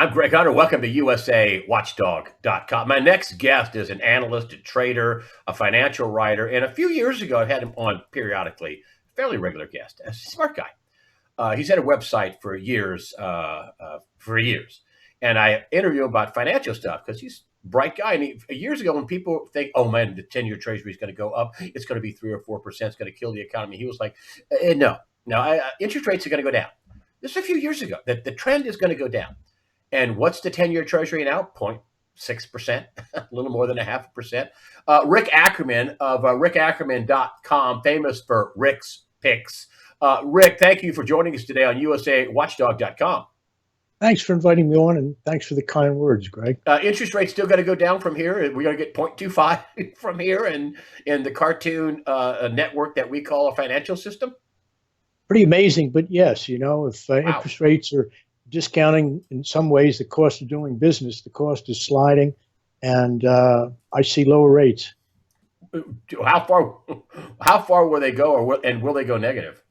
I'm Greg Hunter. Welcome to USAWatchdog.com. My next guest is an analyst, a trader, a financial writer, and a few years ago I've had him on periodically, fairly regular guest, a smart guy. He's had a website for years, and I interview him about financial stuff because he's a bright guy. And years ago, when people think, "Oh man, the 10-year Treasury is going to go up, it's going to be 3 or 4%, it's going to kill the economy," he was like, "No, interest rates are going to go down." This is a few years ago. That the trend is going to go down. And what's the 10-year Treasury now? 0.6%, a little more than a 0.5%. Rick Ackerman of rickackerman.com, famous for Rick's Picks. Rick, thank you for joining us today on USAWatchdog.com. Thanks for inviting me on, and thanks for the kind words, Greg. Interest rates still going to go down from here. We're going to get 0.25 from here and in the cartoon network that we call a financial system. Pretty amazing, but yes, if interest rates are discounting in some ways the cost of doing business, the cost is sliding, and I see lower rates. How far will they go, and will they go negative?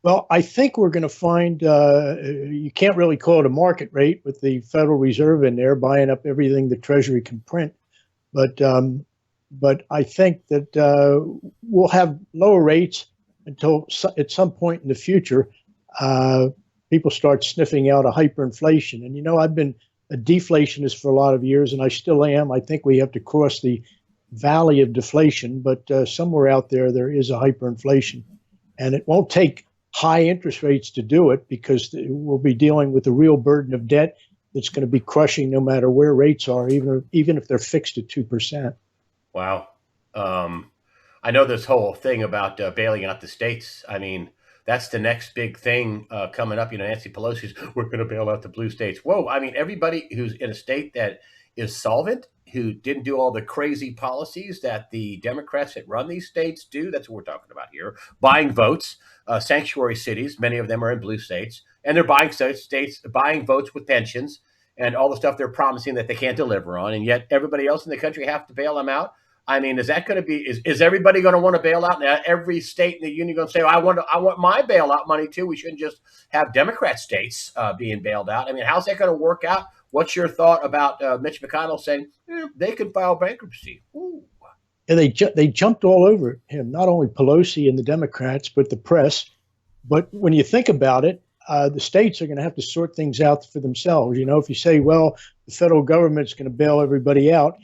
Well, I think we're going to find you can't really call it a market rate with the Federal Reserve in there buying up everything the Treasury can print, but I think that we'll have lower rates until at some point in the future people start sniffing out a hyperinflation. And I've been a deflationist for a lot of years, and I still am. I think we have to cross the valley of deflation, but somewhere out there is a hyperinflation, and it won't take high interest rates to do it, because we'll be dealing with a real burden of debt that's going to be crushing no matter where rates are, even if they're fixed at 2%. Wow. I know this whole thing about bailing out the states. I mean, that's the next big thing coming up. Nancy Pelosi's, we're going to bail out the blue states. Whoa. I mean, everybody who's in a state that is solvent, who didn't do all the crazy policies that the Democrats that run these states do. That's what we're talking about here. Buying votes, sanctuary cities, many of them are in blue states, and they're buying buying votes with pensions and all the stuff they're promising that they can't deliver on. And yet everybody else in the country have to bail them out. I mean, is that going to be, is everybody going to want to bail out? Now, every state in the union going to say, I want my bailout money too. We shouldn't just have Democrat states being bailed out. I mean, how's that going to work out? What's your thought about Mitch McConnell saying they can file bankruptcy? Ooh. And they jumped all over him, not only Pelosi and the Democrats, but the press. But when you think about it, the states are going to have to sort things out for themselves. If you say, well, the federal government's going to bail everybody out,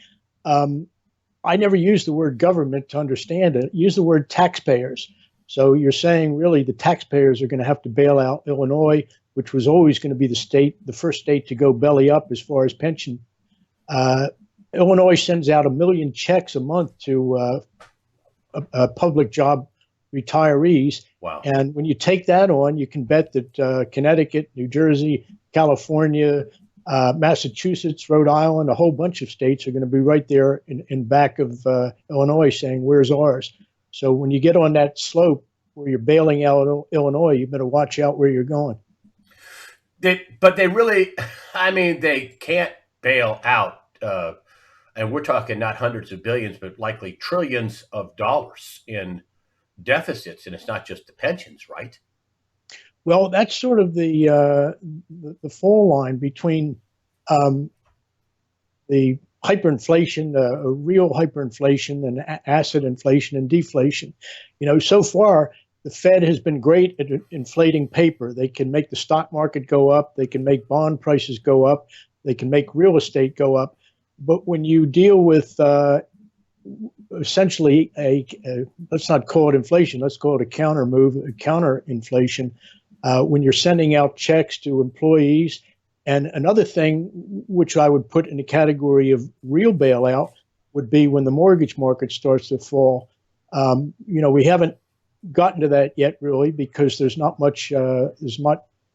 I never use the word government to understand it. Use the word taxpayers. So you're saying really the taxpayers are going to have to bail out Illinois, which was always going to be the first state to go belly up as far as pension. Illinois sends out 1 million checks a month to public job retirees. Wow. And when you take that on, you can bet that Connecticut, New Jersey, California, Massachusetts, Rhode Island, a whole bunch of states are going to be right there in back of Illinois saying, where's ours? So when you get on that slope where you're bailing out Illinois, you better watch out where you're going. But they really, I mean, they can't bail out, and we're talking not hundreds of billions, but likely trillions of dollars in deficits, and it's not just the pensions, right? Well, that's sort of the fall line between the hyperinflation, real hyperinflation, and asset inflation and deflation. So far, the Fed has been great at inflating paper. They can make the stock market go up. They can make bond prices go up. They can make real estate go up. But when you deal with essentially let's not call it inflation, let's call it a counter move, a counter inflation, when you're sending out checks to employees. And another thing, which I would put in the category of real bailout, would be when the mortgage market starts to fall. We haven't gotten to that yet, really, because there's not much, there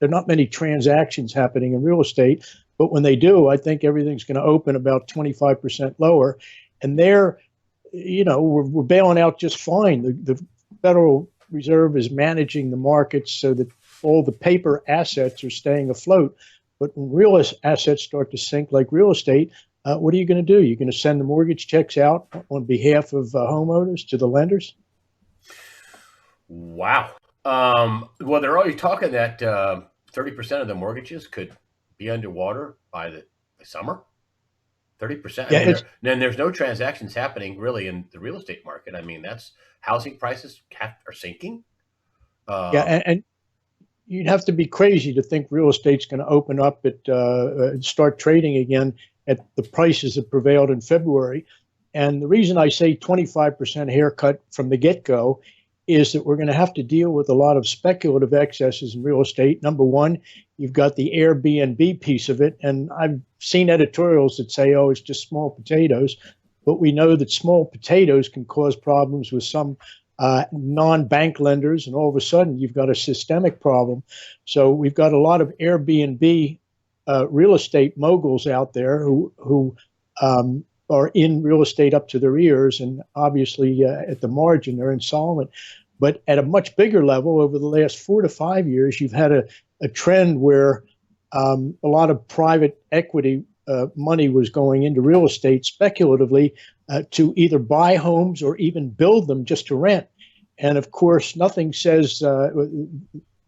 are not many transactions happening in real estate. But when they do, I think everything's going to open about 25% lower. And there, we're bailing out just fine. The Federal Reserve is managing the markets so that all the paper assets are staying afloat. But when real assets start to sink, like real estate, what are you going to do? You're going to send the mortgage checks out on behalf of homeowners to the lenders? Wow. Well, they're already talking that 30% of the mortgages could be underwater by the summer. 30%. I Yeah, mean, it's then there's no transactions happening really in the real estate market. I mean, that's housing prices are sinking. yeah, Um, and you'd have to be crazy to think real estate's going to open up and start trading again at the prices that prevailed in February. And the reason I say 25% haircut from the get-go is that we're going to have to deal with a lot of speculative excesses in real estate. Number one, you've got the Airbnb piece of it. And I've seen editorials that say, oh, it's just small potatoes. But we know that small potatoes can cause problems with some non-bank lenders, and all of a sudden you've got a systemic problem. So we've got a lot of Airbnb real estate moguls out there who are in real estate up to their ears, and obviously at the margin they're insolvent. But at a much bigger level, over the last 4 to 5 years, you've had a trend where a lot of private equity money was going into real estate speculatively to either buy homes or even build them just to rent. And of course, nothing says,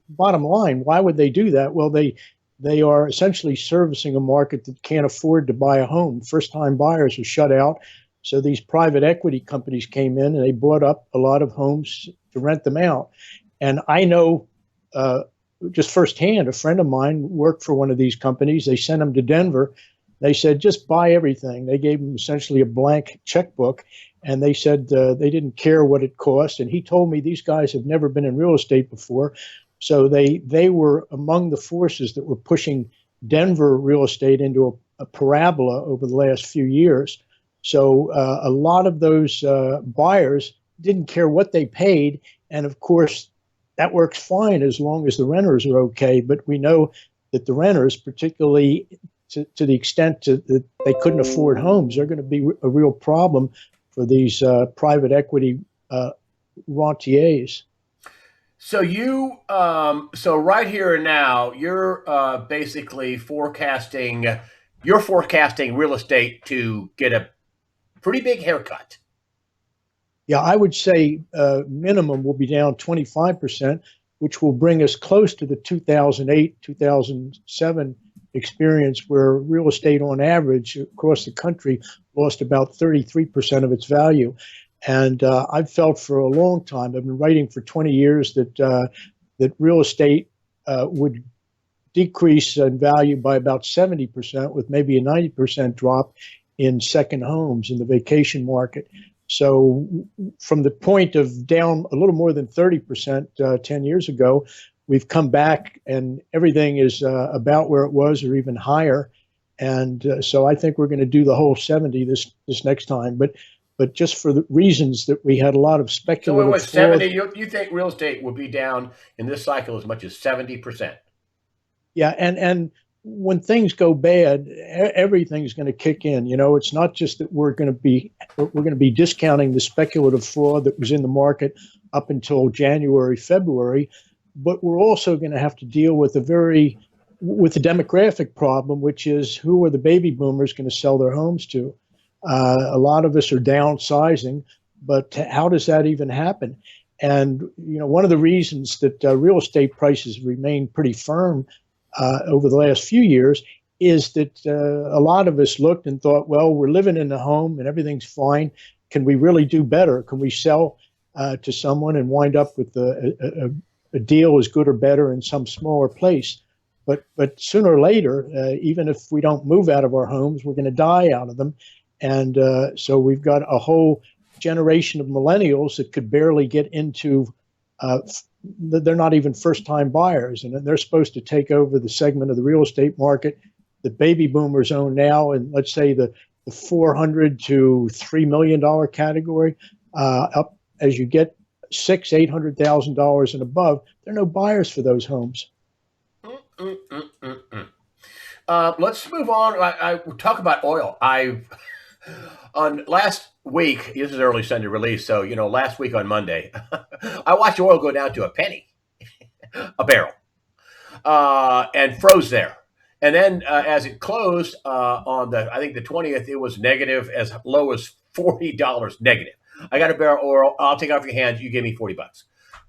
bottom line, why would they do that? Well, they are essentially servicing a market that can't afford to buy a home. First-time buyers are shut out. So these private equity companies came in and they bought up a lot of homes to rent them out. And I know just firsthand, a friend of mine worked for one of these companies. They sent him to Denver. They said, just buy everything. They gave him essentially a blank checkbook. And they said they didn't care what it cost. And he told me these guys have never been in real estate before. So they were among the forces that were pushing Denver real estate into a parabola over the last few years. So a lot of those buyers didn't care what they paid. And of course, that works fine as long as the renters are okay. But we know that the renters, particularly to the extent that they couldn't afford homes, are going to be a real problem for these private equity rentiers. so so right here and now, you're basically forecasting. You're forecasting real estate to get a pretty big haircut. Yeah, I would say minimum will be down 25%, which will bring us close to the 2008, 2007 experience where real estate on average across the country lost about 33% of its value. And I've felt for a long time, I've been writing for 20 years that real estate would decrease in value by about 70%, with maybe a 90% drop in second homes in the vacation market. So from the point of down a little more than 30% 10 years ago, we've come back and everything is about where it was or even higher. And so I think we're going to do the whole 70 this next time. But just for the reasons that we had a lot of So it speculative was 70. fraud. You think real estate will be down in this cycle as much as 70%? Yeah, and when things go bad, everything's going to kick in. You know, it's not just that we're going to be discounting the speculative fraud that was in the market up until January, February, but we're also going to have to deal with the demographic problem, which is who are the baby boomers going to sell their homes to? A lot of us are downsizing, but how does that even happen? And one of the reasons that real estate prices remain pretty firm over the last few years is that a lot of us looked and thought, well, we're living in the home and everything's fine. Can we really do better? Can we sell to someone and wind up with a deal as good or better in some smaller place? But sooner or later, even if we don't move out of our homes, we're going to die out of them. And so we've got a whole generation of millennials that could barely get into they're not even first-time buyers, and they're supposed to take over the segment of the real estate market that baby boomers own now, and let's say the $400 to $3 million category, up as you get $800,000 and above, there are no buyers for those homes. Let's move on. I talk about oil. On last week, this is early Sunday release, so last week on Monday, I watched oil go down to a penny a barrel, and froze there. And then as it closed on I think the 20th, it was negative as low as $40 negative. I got a barrel of oil. I'll take it off your hands. You give me $40.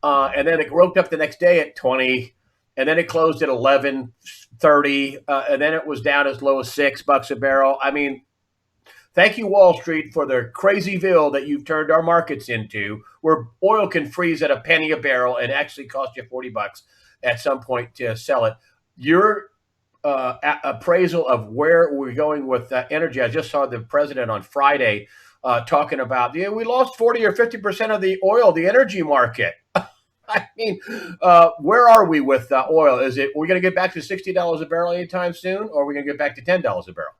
And then it roped up the next day at 20, and then it closed at 11.30, and then it was down as low as $6 a barrel. I mean, thank you, Wall Street, for the crazyville that you've turned our markets into, where oil can freeze at a penny a barrel and actually cost you $40 at some point to sell it. Your appraisal of where we're going with energy. I just saw the president on Friday talking about, yeah, we lost 40 or 50% of the oil, the energy market. I mean, where are we with oil? Is it, we're going to get back to $60 a barrel anytime soon, or are we going to get back to $10 a barrel?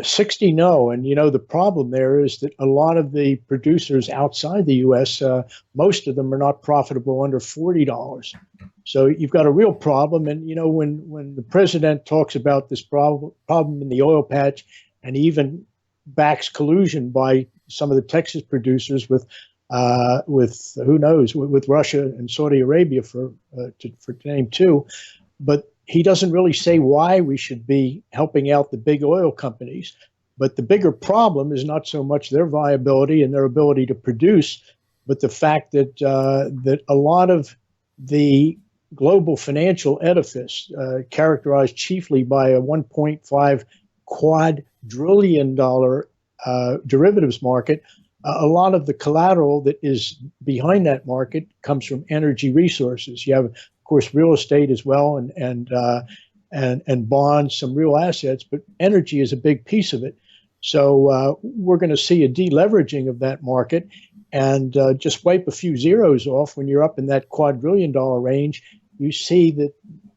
60, no. And, the problem there is that a lot of the producers outside the U.S., most of them are not profitable under $40. So you've got a real problem. And, when the president talks about this problem in the oil patch, and even backs collusion by some of the Texas producers with who knows, with Russia and Saudi Arabia for name two, but he doesn't really say why we should be helping out the big oil companies. But the bigger problem is not so much their viability and their ability to produce, but the fact that that a lot of the global financial edifice, characterized chiefly by a $1.5 quadrillion derivatives market, a lot of the collateral that is behind that market comes from energy resources. You have, of course, real estate as well, and bonds, some real assets, but energy is a big piece of it. So we're going to see a deleveraging of that market, and just wipe a few zeros off when you're up in that quadrillion-dollar range. You see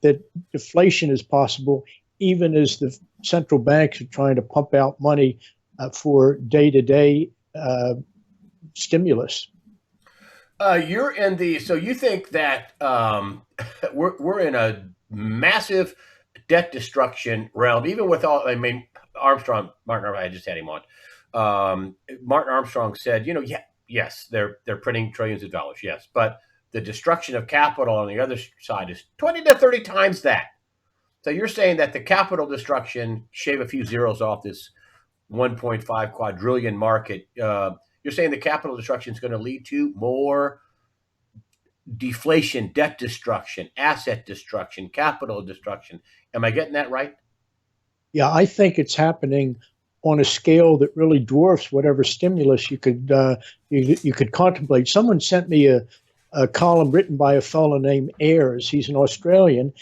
that deflation is possible, even as the central banks are trying to pump out money for day-to-day stimulus. You're in the, so you think that we're in a massive debt destruction realm, even with all, I mean, Martin Armstrong, I just had him on. Martin Armstrong said, yes, they're printing trillions of dollars, yes, but the destruction of capital on the other side is 20 to 30 times that. So you're saying that the capital destruction, shave a few zeros off this 1.5 quadrillion market, you're saying the capital destruction is going to lead to more deflation, debt destruction, asset destruction, capital destruction. Am I getting that right? Yeah, I think it's happening on a scale that really dwarfs whatever stimulus you could contemplate. Someone sent me a column written by a fellow named Ayers. He's an Australian,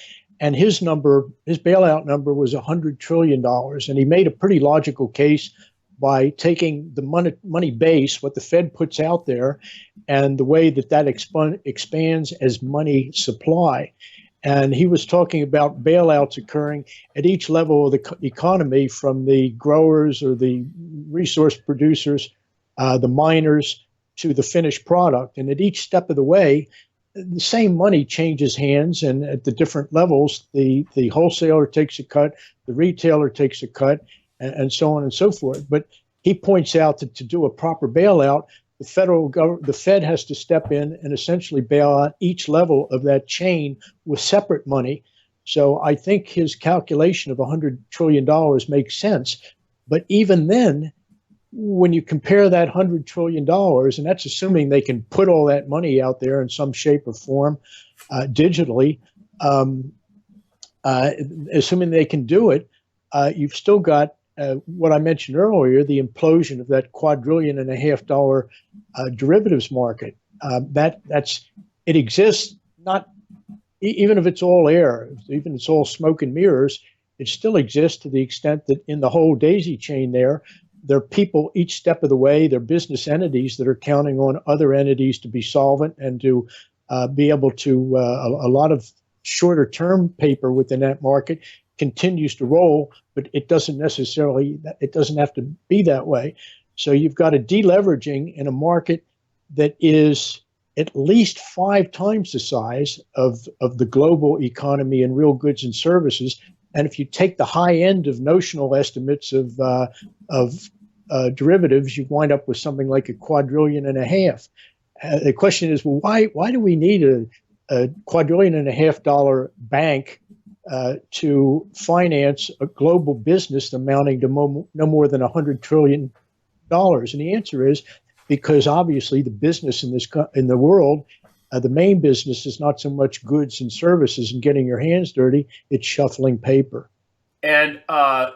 and his bailout number was $100 trillion, and he made a pretty logical case by taking the money base, what the Fed puts out there, and the way that expands as money supply. And he was talking about bailouts occurring at each level of the economy, from the growers or the resource producers, the miners, to the finished product. And at each step of the way, the same money changes hands, and at the different levels, the wholesaler takes a cut, the retailer takes a cut, and so on and so forth. But he points out that to do a proper bailout, the Fed has to step in and essentially bail out each level of that chain with separate money. So I think his calculation of $100 trillion makes sense. But even then, when you compare that $100 trillion, and that's assuming they can put all that money out there in some shape or form digitally, assuming they can do it, you've still got what I mentioned earlier, the implosion of that $250 billion derivatives market. It exists, not even if it's all air, even if it's all smoke and mirrors, it still exists to the extent that in the whole daisy chain there are people each step of the way, they're business entities that are counting on other entities to be solvent and to be able to, a lot of shorter term paper within that market continues to roll, but it doesn't have to be that way. So you've got a deleveraging in a market that is at least 5 times the size of the global economy in real goods and services. And if you take the high end of notional estimates of derivatives, you wind up with something like $1.5 quadrillion. The question is, well, why do we need a $1.5 quadrillion bank to finance a global business amounting to no more than $100 trillion? And the answer is because obviously the business in the world The main business is not so much goods and services and getting your hands dirty; it's shuffling paper. And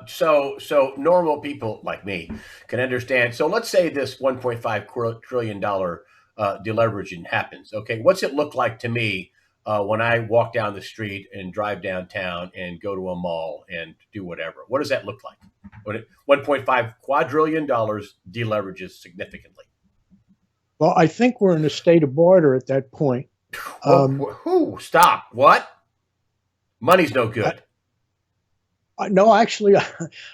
so normal people like me can understand. So let's say this 1.5 trillion dollar deleveraging happens. Okay, what's it look like to me when I walk down the street and drive downtown and go to a mall and do whatever? What does that look like? When 1.5 quadrillion dollars deleverages significantly. Well, I think we're in a state of barter at that point. Whoa, Um, who? Stop. What? Money's no good. no, actually,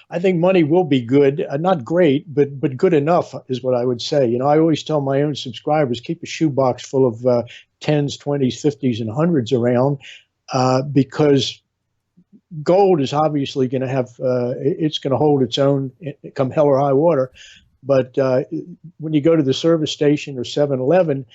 I think money will be good, not great, but good enough is what I would say. I always tell my own subscribers keep a shoebox full of tens, twenties, fifties, and hundreds around because gold is obviously going to have it's going to hold its own come hell or high water. But when you go to the service station or 7-Eleven,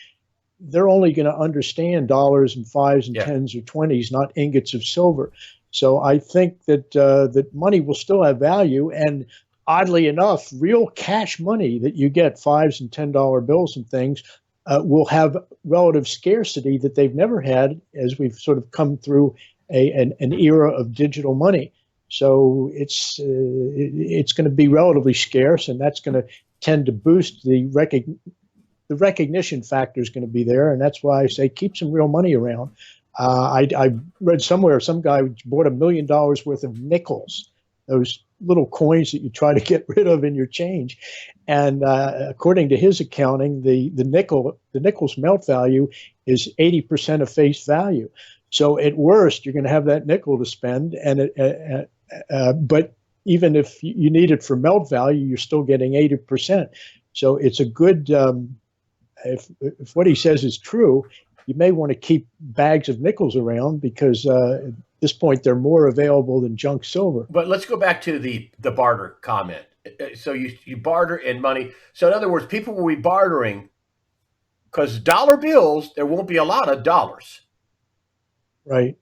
they're only going to understand dollars and fives and Yeah. tens or twenties, not ingots of silver. So I think that money will still have value, and oddly enough, real cash money that you get, fives and $10 bills and things, will have relative scarcity that they've never had as we've sort of come through an era of digital money. So it's going to be relatively scarce, and that's going to tend to boost the recognition factor is going to be there, and that's why I say keep some real money around. I read somewhere some guy bought $1 million worth of nickels, those little coins that you try to get rid of in your change, and according to his accounting, the nickel's melt value is 80% of face value. So at worst, you're going to have that nickel to spend, and but even if you need it for melt value, you're still getting 80%. So it's a good. If what he says is true, you may want to keep bags of nickels around because at this point they're more available than junk silver. But let's go back to the barter comment. So you barter in money. So in other words, people will be bartering because dollar bills, there won't be a lot of dollars. Right.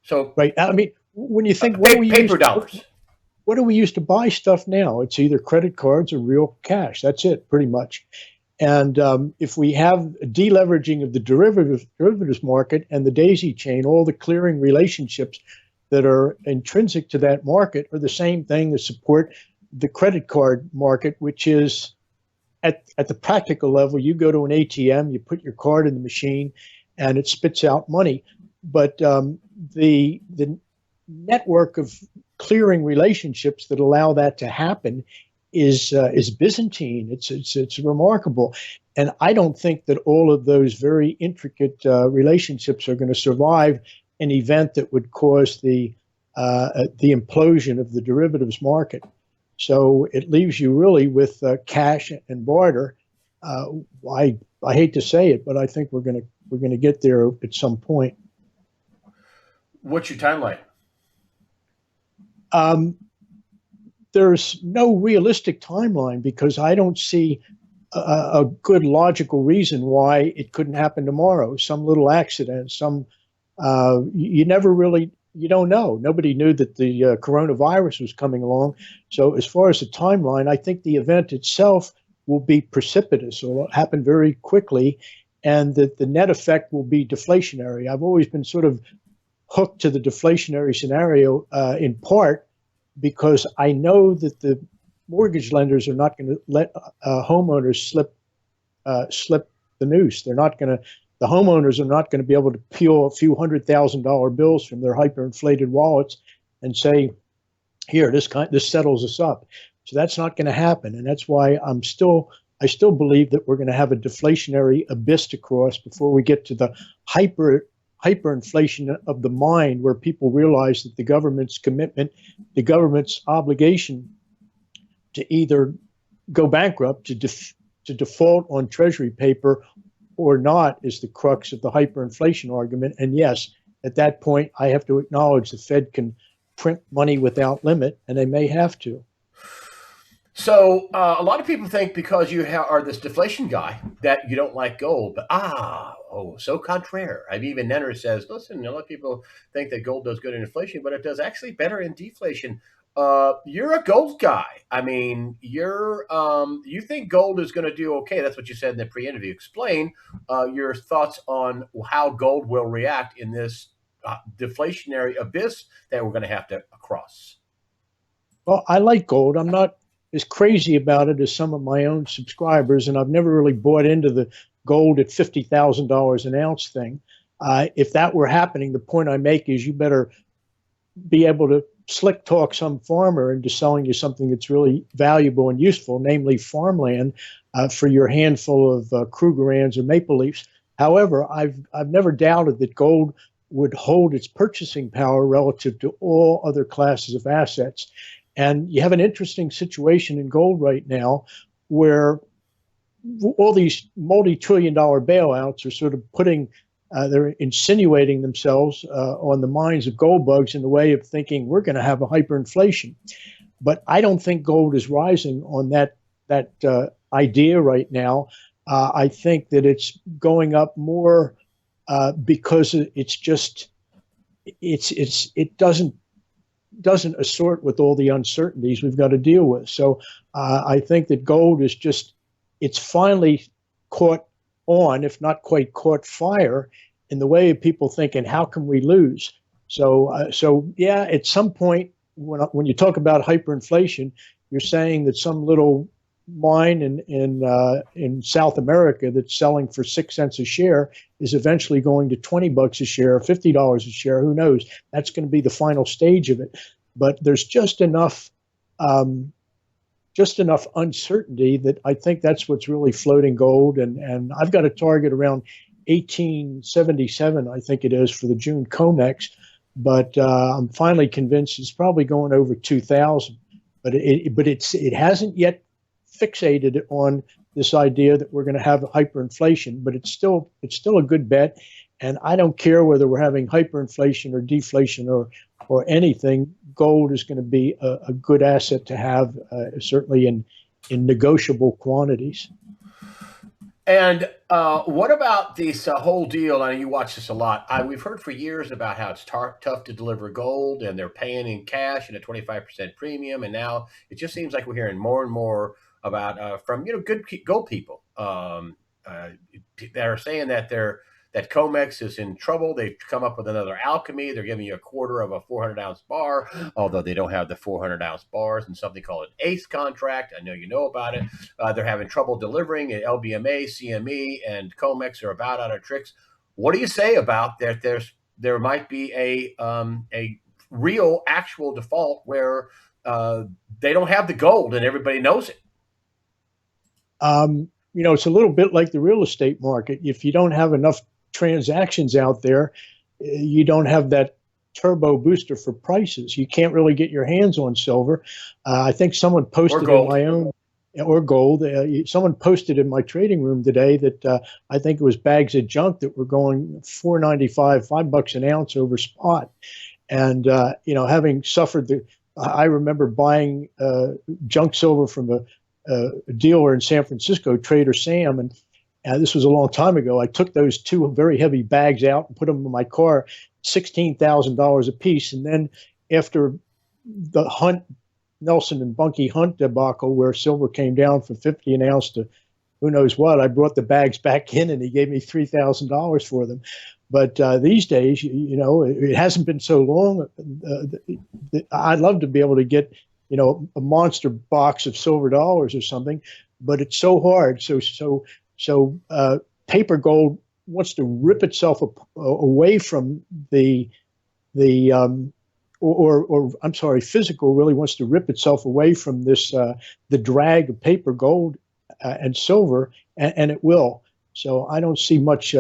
So Right. I mean, when you think, what do we use? paper dollars. What do we use to buy stuff now? It's either credit cards or real cash. That's it, pretty much. And if we have a deleveraging of the derivatives market and the daisy chain, all the clearing relationships that are intrinsic to that market are the same thing that support the credit card market, which is at the practical level, you go to an ATM, you put your card in the machine, and it spits out money. But the network of clearing relationships that allow that to happen is Byzantine. It's remarkable, and I don't think that all of those very intricate relationships are going to survive an event that would cause the implosion of the derivatives market. So it leaves you really with cash and barter. I hate to say it, but I think we're going to get there at some point. What's your timeline? There's no realistic timeline because I don't see a good logical reason why it couldn't happen tomorrow. Some little accident, you never really, you don't know. Nobody knew that the coronavirus was coming along. So as far as the timeline, I think the event itself will be precipitous. It will happen very quickly, and that the net effect will be deflationary. I've always been sort of hooked to the deflationary scenario in part because I know that the mortgage lenders are not going to let homeowners slip the noose. They're not going to. The homeowners are not going to be able to peel a few $100,000 bills from their hyperinflated wallets and say, "Here, this settles us up." So that's not going to happen, and that's why I still believe that we're going to have a deflationary abyss to cross before we get to the hyperinflation of the mind, where people realize that the government's commitment, the government's obligation to either go bankrupt, to default on Treasury paper or not, is the crux of the hyperinflation argument. And yes, at that point, I have to acknowledge the Fed can print money without limit, and they may have to. So a lot of people think because you are this deflation guy that you don't like gold, but so contraire. I've even Nenner says, listen, a lot of people think that gold does good in inflation, but it does actually better in deflation. You're a gold guy. I mean, you think gold is going to do okay. That's what you said in the pre-interview. Explain your thoughts on how gold will react in this deflationary abyss that we're going to have to cross. Well, I like gold. I'm not as crazy about it as some of my own subscribers, and I've never really bought into the gold at $50,000 an ounce thing. If that were happening, the point I make is you better be able to slick talk some farmer into selling you something that's really valuable and useful, namely farmland, for your handful of Krugerrands or maple leafs. However, I've never doubted that gold would hold its purchasing power relative to all other classes of assets. And you have an interesting situation in gold right now where all these multi-trillion-dollar bailouts are sort of they're insinuating themselves on the minds of gold bugs in the way of thinking we're going to have a hyperinflation. But I don't think gold is rising on that idea right now. I think that it's going up more because it doesn't assort with all the uncertainties we've got to deal with. So I think that gold is it's finally caught on, if not quite caught fire, in the way of people thinking, how can we lose? So yeah, at some point, when you talk about hyperinflation, you're saying that some little mine in South America that's selling for 6 cents a share is eventually going to $20 a share, $50 a share. Who knows? That's going to be the final stage of it. But there's just enough uncertainty that I think that's what's really floating gold. And I've got a target around 1877, I think it is, for the June COMEX. But I'm finally convinced it's probably going over 2000. But it hasn't yet fixated on this idea that we're going to have hyperinflation. But it's still a good bet. And I don't care whether we're having hyperinflation or deflation or anything. Gold is going to be a good asset to have, certainly in negotiable quantities. And what about this whole deal? I know you watch this a lot. We've heard for years about how it's tough to deliver gold, and they're paying in cash and a 25% premium. And now it just seems like we're hearing more and more about from good gold people that are saying that that COMEX is in trouble. They've come up with another alchemy. They're giving you a quarter of a 400-ounce bar, although they don't have the 400-ounce bars, and something called an ACE contract. I know you know about it. They're having trouble delivering. LBMA, CME, and COMEX are about out of tricks. What do you say about that? There might be a real, actual default where they don't have the gold, and everybody knows it. It's a little bit like the real estate market. If you don't have enough transactions out there, you don't have that turbo booster for prices. You can't really get your hands on silver. I think someone posted in my own, or gold. Someone posted in my trading room today that I think it was bags of junk that were going $4.95, $5 an ounce over spot. And having suffered I remember buying junk silver from a dealer in San Francisco, Trader Sam, and this was a long time ago. I took those two very heavy bags out and put them in my car, $16,000 a piece. And then after the Nelson and Bunky Hunt debacle, where silver came down from 50 an ounce to who knows what, I brought the bags back in, and he gave me $3,000 for them. But these days, it hasn't been so long. I'd love to be able to get a monster box of silver dollars or something, but it's so hard. So paper gold wants to rip itself away from physical really wants to rip itself away from this, the drag of paper gold and silver, and it will. So I don't see much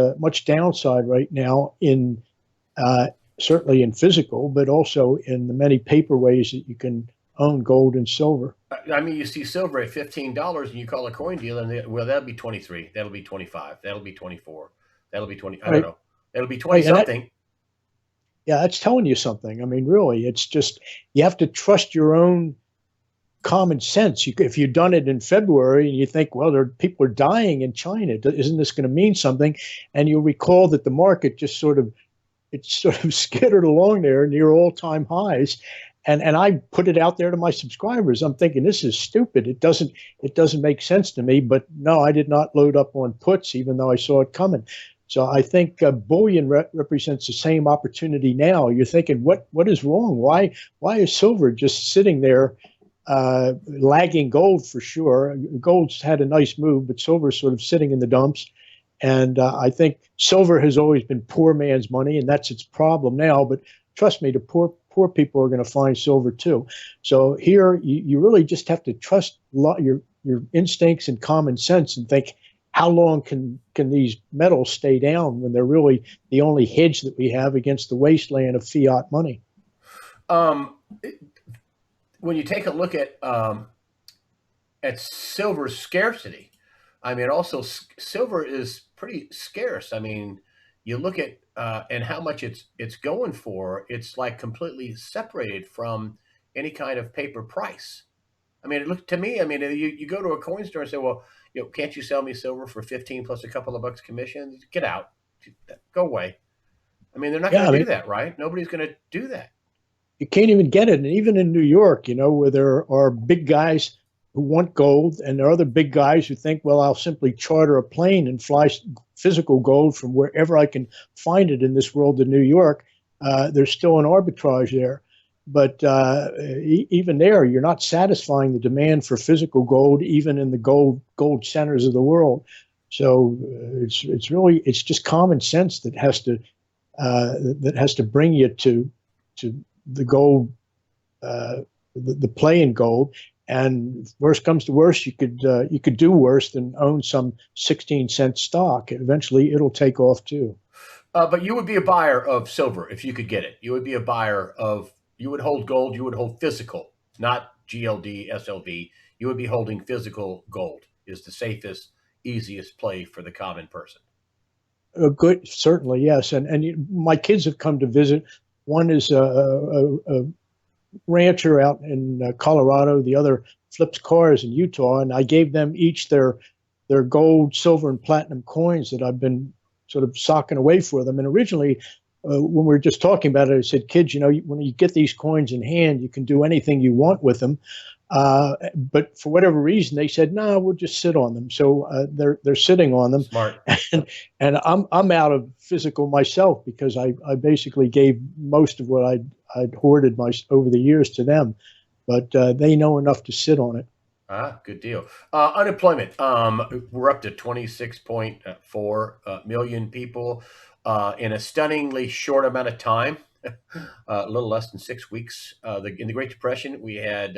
downside right now in certainly in physical, but also in the many paper ways that you can own gold and silver. I mean, you see silver at $15, and you call a coin dealer, and that'll be 23, that'll be 25, that'll be 24, that'll be 20. I don't know, that'll be 20 something. Yeah, that's telling you something. I mean, really, it's just you have to trust your own common sense. If you've done it in February and you think, well, people are dying in China, isn't this going to mean something? And you'll recall that the market just sort of skittered along there near all-time highs. and I put it out there to my subscribers. I'm thinking this is stupid. It doesn't make sense to me. But no, I did not load up on puts, even though I saw it coming. So I think bullion represents the same opportunity now. You're thinking, what is wrong? Why is silver just sitting there, lagging gold for sure? Gold's had a nice move, but silver's sort of sitting in the dumps. And I think silver has always been poor man's money, and that's its problem now. But trust me, the poor people are going to find silver too. So here, you really just have to trust your instincts and common sense, and think, how long can these metals stay down when they're really the only hedge that we have against the wasteland of fiat money? Um, when you take a look at silver's scarcity, I mean, also silver is pretty scarce. I mean, you look at and how much it's going for. It's like completely separated from any kind of paper price. I mean, it looked to me. I mean, you go to a coin store and say, well, can't you sell me silver for 15 plus a couple of bucks commission? Get out, go away. I mean, they're not Yeah, going I to do mean, that, right? Nobody's going to do that. you can't even get it. And even in New York, where there are big guys who want gold, and there are other big guys who think, well, I'll simply charter a plane and fly physical gold from wherever I can find it in this world to New York. There's still an arbitrage there. But even there, you're not satisfying the demand for physical gold, even in the gold centers of the world. So it's just common sense that has to bring you to the gold, the play in gold. And if worst comes to worst, you could do worse than own some 16-cent stock. Eventually, it'll take off too. But you would be a buyer of silver if you could get it. You would be a buyer of. You would hold gold. You would hold physical, not GLD, SLV. You would be holding physical gold. Is the safest, easiest play for the common person. Good, certainly, yes. And my kids have come to visit. One is a rancher out in Colorado. The other flips cars in Utah, and I gave them each their gold, silver, and platinum coins that I've been sort of socking away for them. And originally, when we were just talking about it, I said, kids, when you get these coins in hand, you can do anything you want with them. But for whatever reason, they said, no, we'll just sit on them. So they're sitting on them. Smart. And I'm out of physical myself, because I basically gave most of what I'd hoarded over the years to them. But they know enough to sit on it. Good deal. Unemployment. We're up to 26.4 million people in a stunningly short amount of time, a little less than 6 weeks. In the Great Depression, we had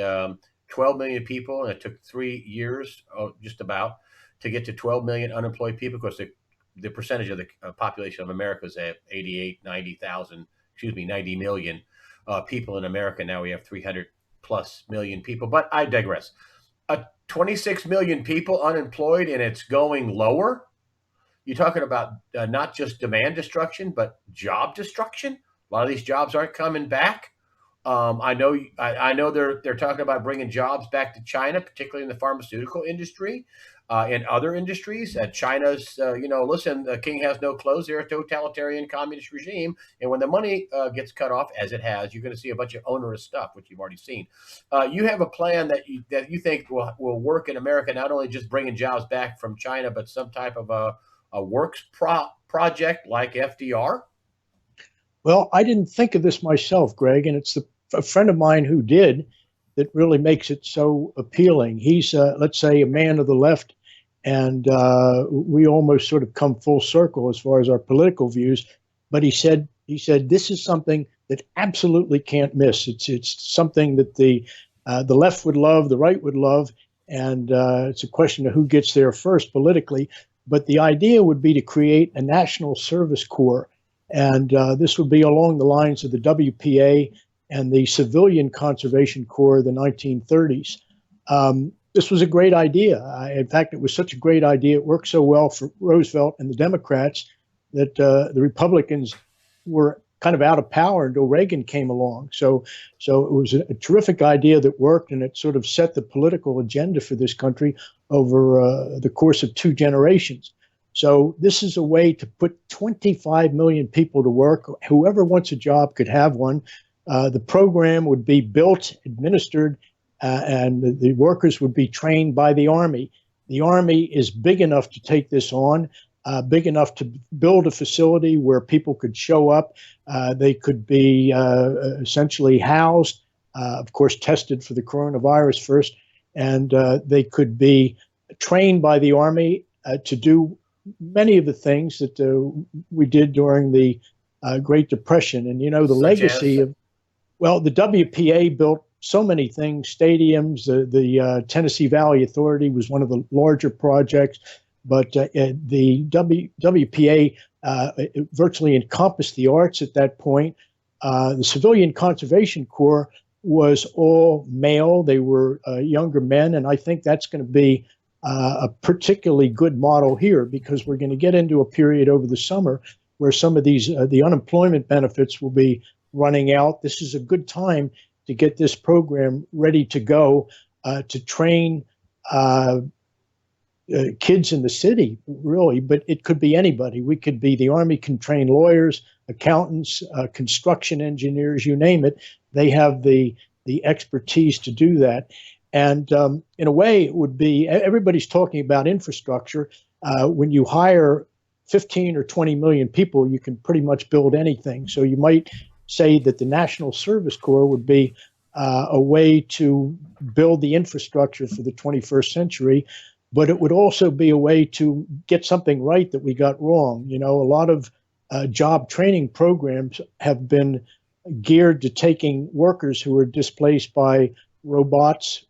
12 million people, and it took 3 years, just about, to get to 12 million unemployed people, because the percentage of the population of America is at 88, 90,000, 90 million people in America. Now we have 300 plus million people, but I digress. 26 million people unemployed, and it's going lower. You're talking about not just demand destruction, but job destruction. A lot of these jobs aren't coming back. I know they're talking about bringing jobs back to China, particularly in the pharmaceutical industry, and other industries. China's, listen, the king has no clothes. They're a totalitarian communist regime, and when the money gets cut off, as it has, you're going to see a bunch of onerous stuff, which you've already seen. You have a plan that you think will work in America, not only just bringing jobs back from China, but some type of a works project like FDR. Well, I didn't think of this myself, Greg, and it's a friend of mine who did that really makes it so appealing. He's, let's say, a man of the left, and we almost sort of come full circle as far as our political views. But he said this is something that absolutely can't miss. It's something that the left would love, the right would love, and it's a question of who gets there first politically. But the idea would be to create a national service corps. And this would be along the lines of the WPA and the Civilian Conservation Corps of the 1930s. This was a great idea. In fact, it was such a great idea. It worked so well for Roosevelt and the Democrats that the Republicans were kind of out of power until Reagan came along. So it was a terrific idea that worked, and it sort of set the political agenda for this country over the course of 2 generations. So this is a way to put 25 million people to work. Whoever wants a job could have one. The program would be built, administered, and the workers would be trained by the Army. The Army is big enough to take this on, big enough to build a facility where people could show up. They could be essentially housed, of course, tested for the coronavirus first, and they could be trained by the Army to do many of the things that we did during the Great Depression. And, you know, the Such legacy as? of, well, the WPA built so many things, stadiums. The Tennessee Valley Authority was one of the larger projects, but the WPA virtually encompassed the arts at that point. The Civilian Conservation Corps was all male. They were younger men, and I think that's going to be a particularly good model here, because we're going to get into a period over the summer where some of these the unemployment benefits will be running out. This is a good time to get this program ready to go, to train kids in the city, really, but it could be anybody. We could be, the Army can train lawyers, accountants, construction engineers, you name it. They have the expertise to do that. And in a way, it would be, everybody's talking about infrastructure. When you hire 15 or 20 million people, you can pretty much build anything. So you might say that the National Service Corps would be a way to build the infrastructure for the 21st century, but it would also be a way to get something right that we got wrong. You know, a lot of job training programs have been geared to taking workers who are displaced by robots,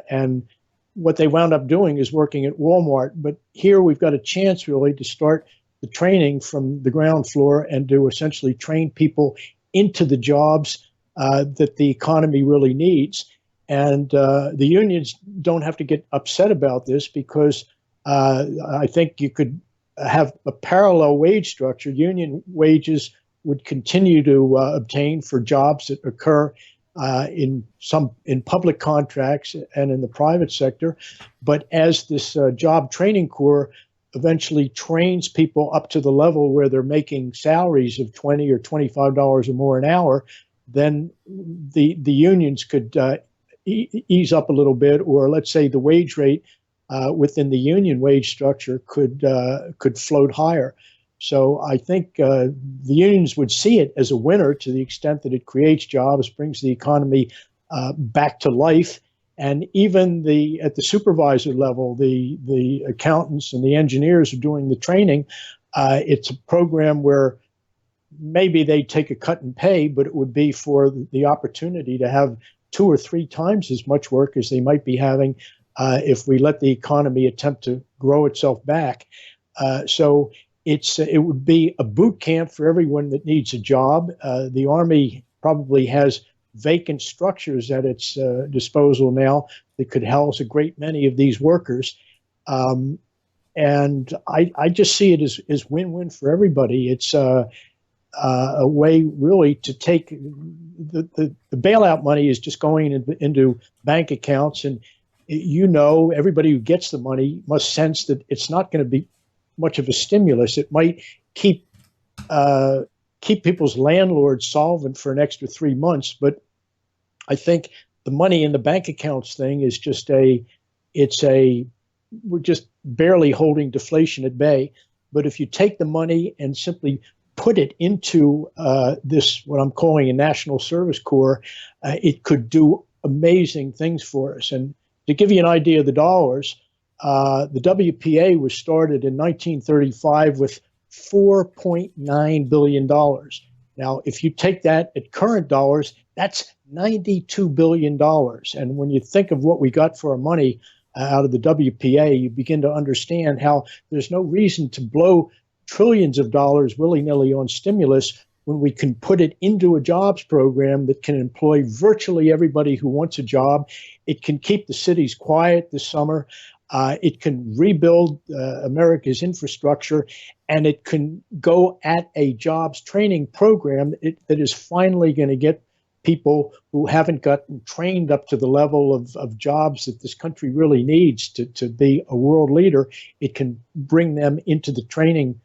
and what they wound up doing is working at Walmart. But here we've got a chance really to start the training from the ground floor and to essentially train people into the jobs that the economy really needs. And the unions don't have to get upset about this, because I think you could have a parallel wage structure. Union wages would continue to obtain for jobs that occur in public contracts and in the private sector. But as this job training corps eventually trains people up to the level where they're making salaries of $20 or $25 or more an hour, then the unions could ease up a little bit, or let's say the wage rate within the union wage structure could float higher. So I think the unions would see it as a winner to the extent that it creates jobs, brings the economy back to life, and even at the supervisor level, the accountants and the engineers are doing the training. It's a program where maybe they take a cut in pay, but it would be for the opportunity to have 2 or 3 times as much work as they might be having if we let the economy attempt to grow itself back. So it would be a boot camp for everyone that needs a job. The Army probably has vacant structures at its disposal now that could house a great many of these workers. And I just see it as win-win for everybody. It's a way really to take the bailout money is just going into bank accounts, and you know, everybody who gets the money must sense that it's not going to be much of a stimulus. It might keep people's landlords solvent for an extra 3 months, but I think the money in the bank accounts thing is just we're just barely holding deflation at bay. But if you take the money and simply put it into this, what I'm calling a National Service Corps, it could do amazing things for us. And to give you an idea of the dollars, the WPA was started in 1935 with $4.9 billion. Now, if you take that at current dollars, that's $92 billion. And when you think of what we got for our money out of the WPA, you begin to understand how there's no reason to blow trillions of dollars willy-nilly on stimulus when we can put it into a jobs program that can employ virtually everybody who wants a job. It can keep the cities quiet this summer. It can rebuild America's infrastructure, and it can go at a jobs training program that is finally going to get people who haven't gotten trained up to the level of jobs that this country really needs to be a world leader. It can bring them into the training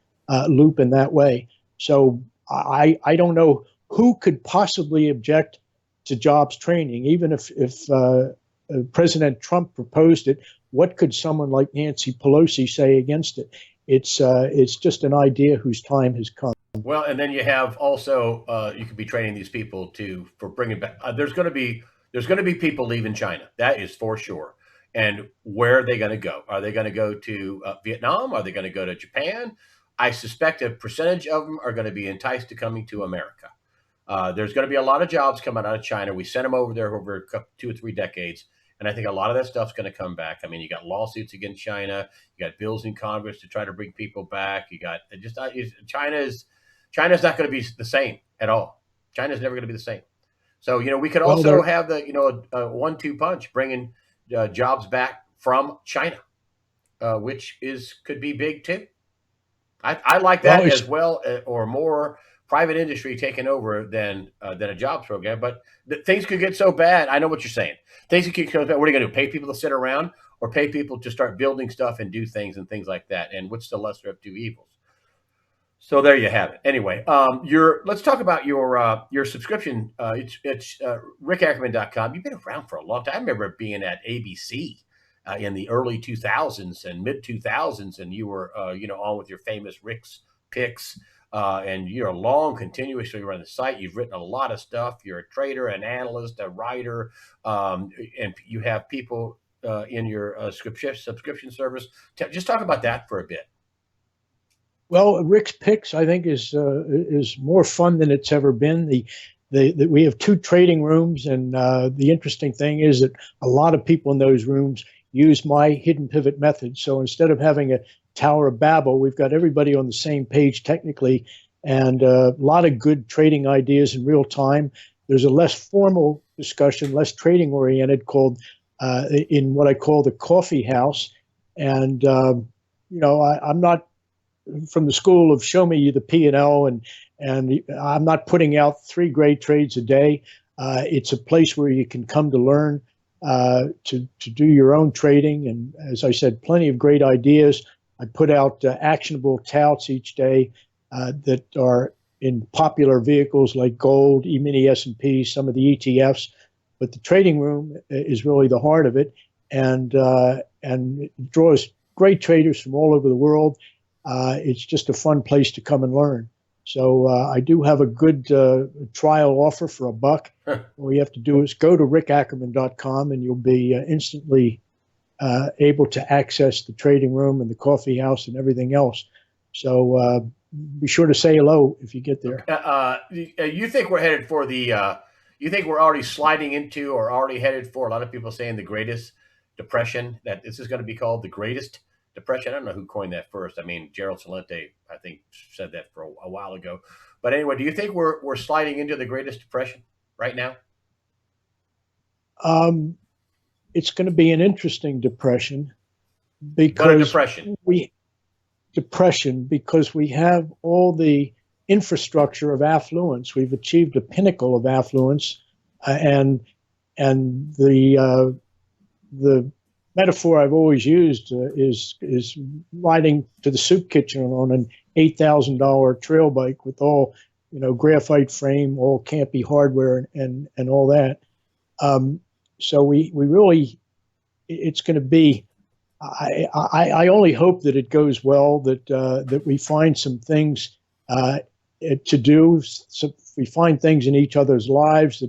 loop in that way. So I don't know who could possibly object to jobs training? Even if President Trump proposed it, what could someone like Nancy Pelosi say against it? It's just an idea whose time has come. Well, and then you have also you could be training these people for bringing back. There's going to be people leaving China. That is for sure. And where are they going to go? Are they going to go to Vietnam? Are they going to go to Japan? I suspect a percentage of them are going to be enticed to coming to America. There's going to be a lot of jobs coming out of China. We sent them over there over a couple, 2 or 3 decades. And I think a lot of that stuff's going to come back. I mean, you got lawsuits against China. You got bills in Congress to try to bring people back. You got just China's not going to be the same at all. China's never going to be the same. So, we could also have the, a 1-2 punch, bringing jobs back from China, which could be big too. I like that as well, or more private industry taking over than a jobs program. But things could get so bad. I know what you're saying. Things could get so bad. What are you going to do? Pay people to sit around, or pay people to start building stuff and do things and things like that? And what's the lesser of two evils? So there you have it. Anyway, let's talk about your subscription. It's rickackerman.com. You've been around for a long time. I remember being at ABC in the early 2000s and mid 2000s, and you were on with your famous Rick's picks, and you're long continuously on the site. You've written a lot of stuff. You're a trader, an analyst, a writer, and you have people in your subscription service. Just talk about that for a bit. Well, Rick's Picks, I think, is more fun than it's ever been. We have 2 trading rooms, and the interesting thing is that a lot of people in those rooms use my hidden pivot method. So instead of having a Tower of Babel, we've got everybody on the same page technically, and a lot of good trading ideas in real time. There's a less formal discussion, less trading oriented, called in what I call the coffee house. And I'm not from the school of show me the P&L, and I'm not putting out 3 great trades a day. It's a place where you can come to learn, to do your own trading. And as I said, plenty of great ideas. I put out actionable touts each day that are in popular vehicles like gold, E-mini S&P, some of the ETFs. But the trading room is really the heart of it, and it draws great traders from all over the world. It's just a fun place to come and learn. So I do have a good trial offer for $1. All you have to do is go to rickackerman.com, and you'll be instantly able to access the trading room and the coffee house and everything else. So be sure to say hello if you get there. You think we're headed for you think we're already sliding into, or already headed for, a lot of people saying the greatest depression, that this is going to be called the greatest depression? I don't know who coined that first. I mean, Gerald Celente, I think, said that for a while ago. But anyway, do you think we're sliding into the greatest depression right now? It's going to be an interesting depression, because we have all the infrastructure of affluence. We've achieved a pinnacle of affluence, and the metaphor I've always used is riding to the soup kitchen on an $8,000 trail bike with all, graphite frame, all campy hardware, and all that. So we really, it's going to be. I only hope that it goes well, that we find some things to do. So we find things in each other's lives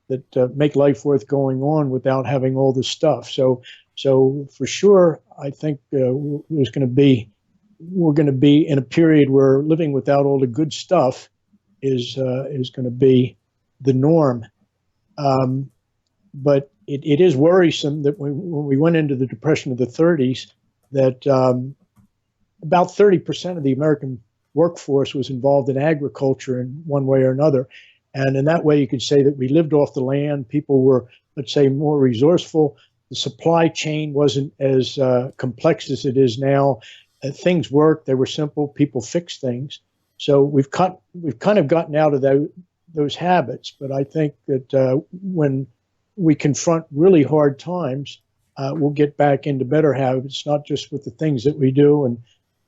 that make life worth going on without having all this stuff. So for sure, I think we're going to be in a period where living without all the good stuff is going to be the norm. But it is worrisome that when we went into the Depression of the 30s, that about 30% of the American workforce was involved in agriculture in one way or another. And in that way, you could say that we lived off the land. People were, let's say, more resourceful. The supply chain wasn't as complex as it is now. Things worked. They were simple. People fixed things. So we've kind of gotten out of those habits. But I think that when we confront really hard times, we'll get back into better habits, not just with the things that we do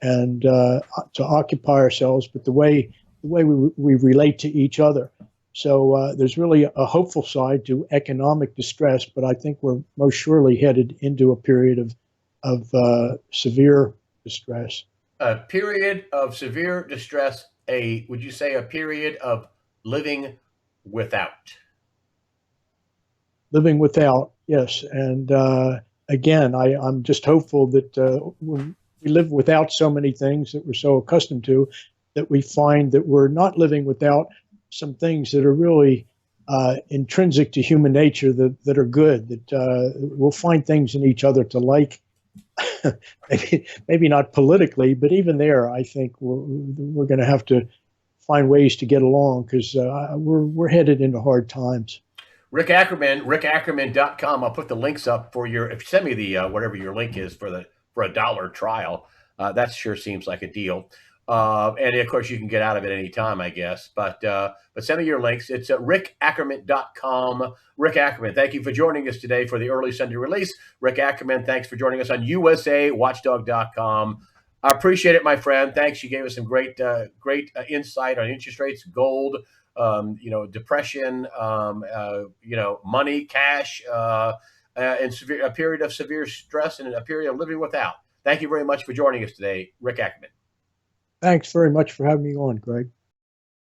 and to occupy ourselves, but the way the way we relate to each other. So there's really a hopeful side to economic distress, but I think we're most surely headed into a period of severe distress. A period of severe distress. Would you say a period of living without? Living without, yes. And again, I'm just hopeful that when we live without so many things that we're so accustomed to, that we find that we're not living without some things that are really intrinsic to human nature that are good, that we'll find things in each other to like. Maybe not politically, but even there, I think we're going to have to find ways to get along because we're headed into hard times. Rick Ackerman, rickackerman.com. I'll put the links up for your, if you send me the, whatever your link is for a dollar trial, that sure seems like a deal. And of course you can get out of it anytime, I guess, but send me your links. It's at rickackerman.com. Rick Ackerman, thank you for joining us today for the early Sunday release. Rick Ackerman, thanks for joining us on usawatchdog.com. I appreciate it, my friend. Thanks. You gave us some great insight on interest rates, gold, depression, money, cash, and a period of severe stress and a period of living without. Thank you very much for joining us today, Rick Ackerman. Thanks very much for having me on, Greg.